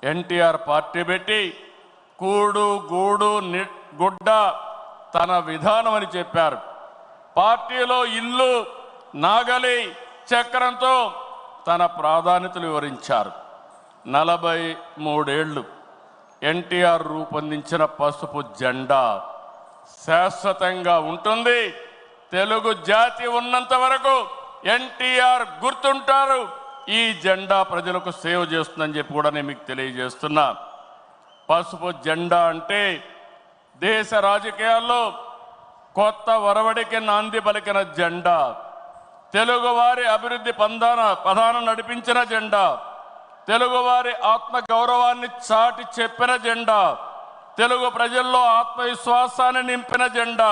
NTR party పెట్టి కూడు గూడు గుడ్డ తన విధానం అని చెప్పారు. పార్టీలో ఇల్లు నాగలి చక్రంతో తన ప్రాధాన్యతలు వివరించారు. 43 ఏళ్ళు ఎన్టీఆర్ రూపొందించిన పసుపు జెండా శాశ్వతంగా ఉంటుంది. తెలుగు జాతి ఉన్నంత వరకు ఎన్టీఆర్ గుర్తుంటారు. ఈ జెండా ప్రజలకు సేవ చేస్తుందని చెప్పి కూడా నేను మీకు తెలియజేస్తున్నా. పసుపు జెండా అంటే దేశ రాజకీయాల్లో కొత్త ఒరవడికి నాంది పలికిన జెండా, తెలుగువారి అభివృద్ధి పదాన నడిపించిన జెండా, తెలుగువారి ఆత్మ గౌరవాన్ని చాటి చెప్పిన జెండా, తెలుగు ప్రజల్లో ఆత్మవిశ్వాసాన్ని నింపిన జెండా,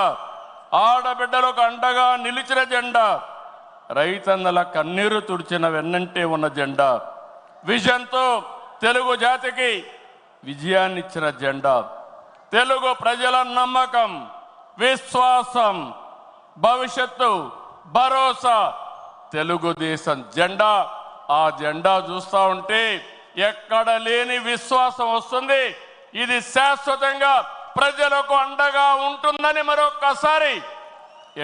ఆడబిడ్డలకు అండగా నిలిచిన జెండా, రైతన్నల కన్నీరు తుడిచిన వెన్నంటే ఉన్న జెండా, విజన్తో తెలుగు జాతికి విజయాన్నిచ్చిన జెండా, తెలుగు ప్రజల నమ్మకం, విశ్వాసం, భవిష్యత్తు, భరోసా తెలుగుదేశం జెండా. ఆ జెండా చూస్తూ ఉంటే ఎక్కడ లేని విశ్వాసం వస్తుంది. ఇది శాశ్వతంగా ప్రజలకు అండగా ఉంటుందని మరొక్కసారి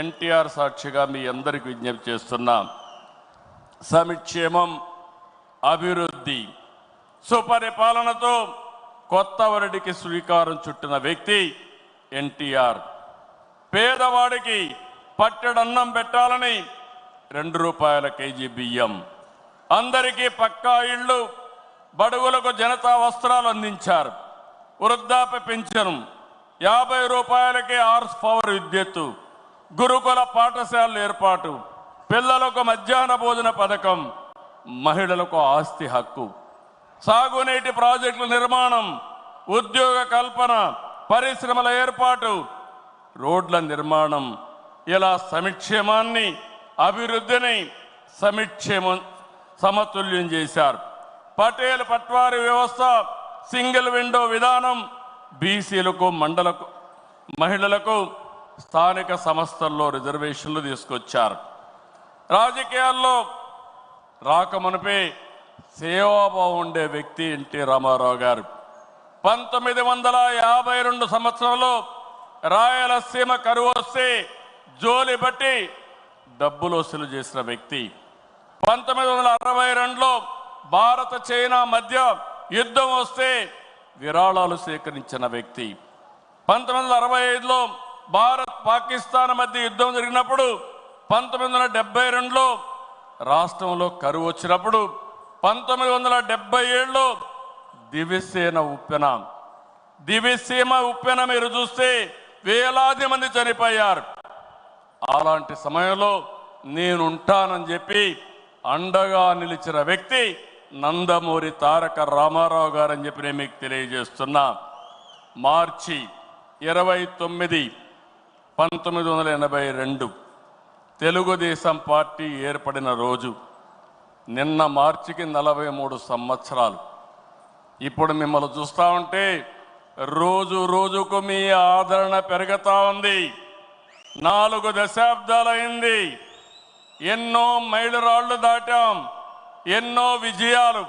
ఎన్టీఆర్ సాక్షిగా మీ అందరికీ విజ్ఞప్తి చేస్తున్నాం. సంక్షేమం, అభివృద్ధి, సుపరిపాలనతో కొత్త వరడికి శ్రీకారం చుట్టిన వ్యక్తి ఎన్టీఆర్. పేదవాడికి పట్టెడన్నం పెట్టాలని 2 రూపాయల కేజీ బియ్యం, అందరికీ పక్కా ఇళ్ళు, బడుగులకు జనతా వస్త్రాలు అందించారు. వృద్ధాప్య పెన్షన్ 50 రూపాయలకే హార్స్ పవర్ విద్యుత్తు, గురుకుల పాఠశాలల ఏర్పాటు, పిల్లలకు మధ్యాహ్న భోజన పథకం, మహిళలకు ఆస్తి హక్కు, సాగునీటి ప్రాజెక్టుల నిర్మాణం, ఉద్యోగ కల్పన, పరిశ్రమల ఏర్పాటు, రోడ్ల నిర్మాణం, ఇలా సంక్షేమాన్ని అభివృద్ధిని సమతుల్యం చేశారు. పటేల్ పట్వారీ వ్యవస్థ, సింగిల్ విండో విధానం, బీసీలకు మహిళలకు స్థానిక సంస్థల్లో రిజర్వేషన్లు తీసుకొచ్చారు. రాజకీయాల్లో రాకమునిపే సేవాభావం ఉండే వ్యక్తి ఎన్టీ రామారావు గారు. 1952 సంవత్సరంలో రాయలసీమ కరువు వస్తే జోలి బట్టి డబ్బులు వసూలు చేసిన వ్యక్తి. 1962లో భారత చైనా మధ్య యుద్ధం వస్తే విరాళాలు సేకరించిన వ్యక్తి. 1965లో భారత్ పాకిస్తాన్ మధ్య యుద్ధం జరిగినప్పుడు, 1972లో రాష్ట్రంలో కరువు వచ్చినప్పుడు, 1977లో దివిసీమ ఉప్పెన మీరు చూస్తే వేలాది మంది చనిపోయారు. అలాంటి సమయంలో నేనుంటానని చెప్పి అండగా నిలిచిన వ్యక్తి నందమూరి తారక రామారావు గారని చెప్పి నేను మీకు తెలియజేస్తున్నా. మార్చి 29, 1982 తెలుగుదేశం పార్టీ ఏర్పడిన రోజు. నిన్న మార్చికి 43 సంవత్సరాలు. ఇప్పుడు మిమ్మల్ని చూస్తూ ఉంటే రోజు రోజుకు మీ ఆదరణ పెరుగుతూ ఉంది. 4 దశాబ్దాలైంది. ఎన్నో మైలురాళ్లు దాటాం, ఎన్నో విజయాలు,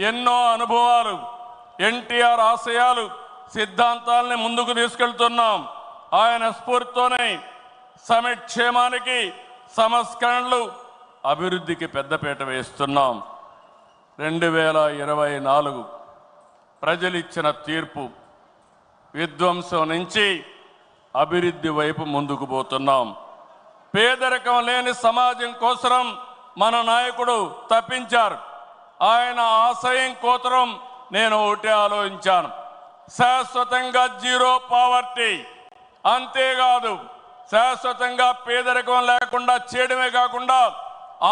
ఎన్నో అనుభవాలు. ఎన్టీఆర్ ఆశయాలు, సిద్ధాంతాలని ముందుకు తీసుకెళ్తున్నాం. ఆయన స్ఫూర్తితోనే సంక్షేమానికి, సంస్కరణలు, అభివృద్ధికి పెద్దపీట వేస్తున్నాం. 2024 ప్రజలిచ్చిన తీర్పు, విధ్వంసం నుంచి అభివృద్ధి వైపు ముందుకు పోతున్నాం. పేదరికం లేని సమాజం కోసం మన నాయకుడు తప్పించారు. ఆయన ఆశయం కోసరం నేను ఒకటే ఆలోచించాను, శాశ్వతంగా జీరో పావర్టీ. అంతేకాదు, శాశ్వతంగా పేదరికం లేకుండా చేయడమే కాకుండా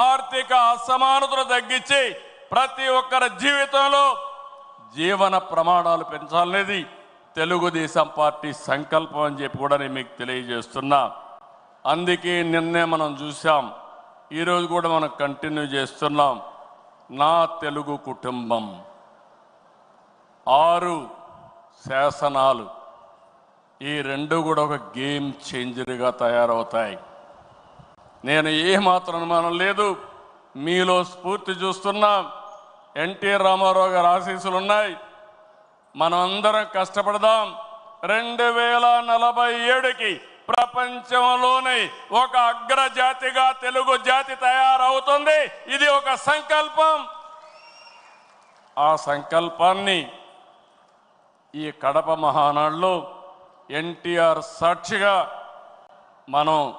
ఆర్థిక అసమానతలు తగ్గించి ప్రతి ఒక్కరి జీవితంలో జీవన ప్రమాణాలు పెంచాలనేది తెలుగుదేశం పార్టీ సంకల్పం అని చెప్పి కూడా నేను మీకు తెలియజేస్తున్నా. అందుకే నిన్నే మనం చూసాం, ఈరోజు కూడా మనం కంటిన్యూ చేస్తున్నాం. నా తెలుగు కుటుంబం, 6 శాసనాలు, ఈ 2 కూడా ఒక గేమ్ చేంజర్గా తయారవుతాయి. నేను ఏమాత్రం అనుమానం లేదు, మీలో స్ఫూర్తి చూస్తున్నా. ఎన్టీ రామారావు గారి ఆశీస్సులు ఉన్నాయి. మనం అందరం కష్టపడదాం. 2047కి ప్రపంచంలోనే ఒక అగ్రజాతిగా తెలుగు జాతి తయారవుతుంది. ఇది ఒక సంకల్పం. ఆ సంకల్పాన్ని ఈ కడప మహానాడులో ఎన్టీఆర్ సాక్షిగా మనం